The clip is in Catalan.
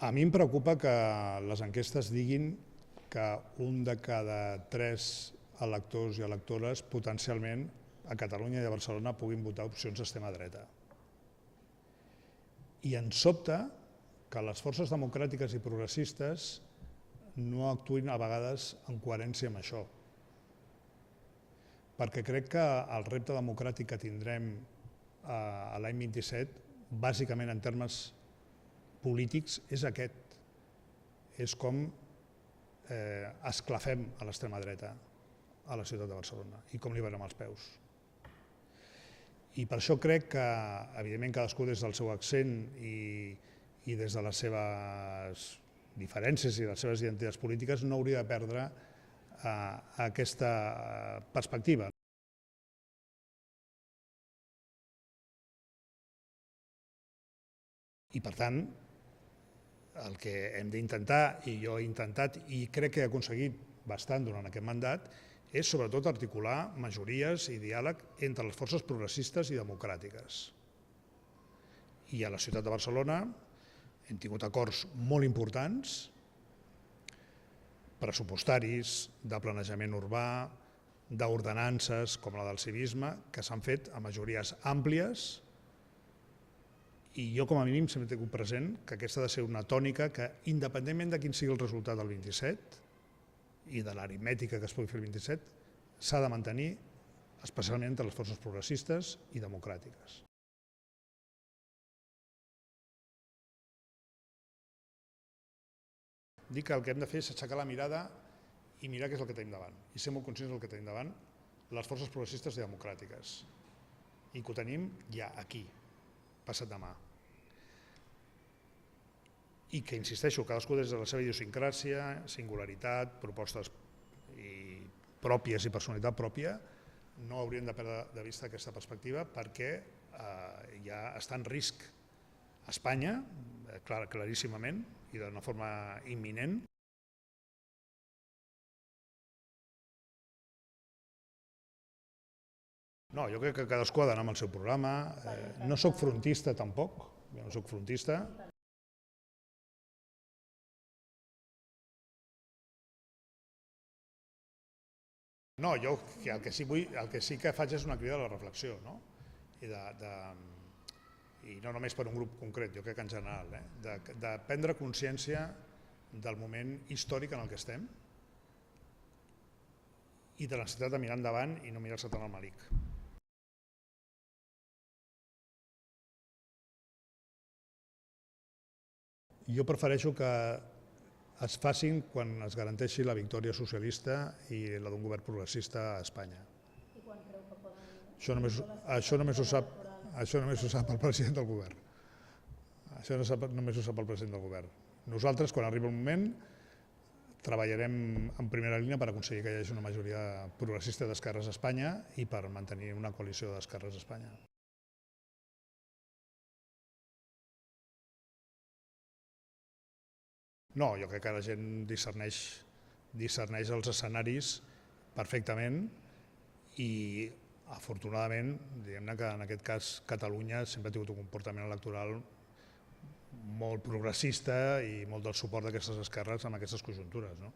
A mi em preocupa que les enquestes diguin que un de cada 3 electors i electores potencialment a Catalunya i a Barcelona puguin votar opcions d'extrema dreta. I ens sobta que les forces democràtiques i progressistes no actuïn a vegades en coherència amb això. Perquè crec que el repte democràtic que tindrem l'any 27, bàsicament en termes polítics, és aquest. És com esclafem a l'extrema dreta a la ciutat de Barcelona i com li veurem els peus. I per això crec que, evidentment, cadascú des del seu accent i des de les seves diferències i les seves identitats polítiques no hauria de perdre aquesta perspectiva. I, per tant, el que hem d'intentar, i jo he intentat i crec que he aconseguit bastant durant aquest mandat, és sobretot articular majories i diàleg entre les forces progressistes i democràtiques. I a la ciutat de Barcelona hem tingut acords molt importants, pressupostaris, de planejament urbà, d'ordenances com la del civisme, que s'han fet a majories àmplies. I jo, com a mínim, sempre he tingut present que aquesta ha de ser una tònica que, independentment de quin sigui el resultat del 27 i de l'aritmètica que es pugui fer el 27, s'ha de mantenir, especialment entre les forces progressistes i democràtiques. Dic que el que hem de fer és aixecar la mirada i mirar què és el que tenim davant, i ser molt conscients del que tenim davant, les forces progressistes i democràtiques, i que ho tenim ja aquí, passat demà. I que, insisteixo, cadascú des de la seva idiosincràsia, singularitat, propostes pròpies i personalitat pròpia, no hauríem de perdre de vista aquesta perspectiva perquè ja està en risc Espanya, claríssimament, i d'una forma imminent. No, jo crec que cadascú ha d'anar amb el seu programa. No soc frontista, tampoc. Jo no soc frontista. No, jo el que sí que faig és una crida a la reflexió, no? I no només per un grup concret, jo crec que en general, de prendre consciència del moment històric en el que estem i de la necessitat de mirar endavant i no mirar-se tant al melic. Jo prefereixo que es facin quan es garanteixi la victòria socialista i la d'un govern progressista a Espanya. I quan creu que poden... Això només ho sap el president del govern. Això només ho sap el president del govern. Nosaltres, quan arribi el moment, treballarem en primera línia per aconseguir que hi hagi una majoria progressista d'esquerres a Espanya i per mantenir una coalició d'esquerres a Espanya. No, jo crec que la gent discerneix els escenaris perfectament i, afortunadament, diguem-ne que en aquest cas Catalunya sempre ha tingut un comportament electoral molt progressista i molt del suport d'aquestes esquerres en aquestes conjuntures, no?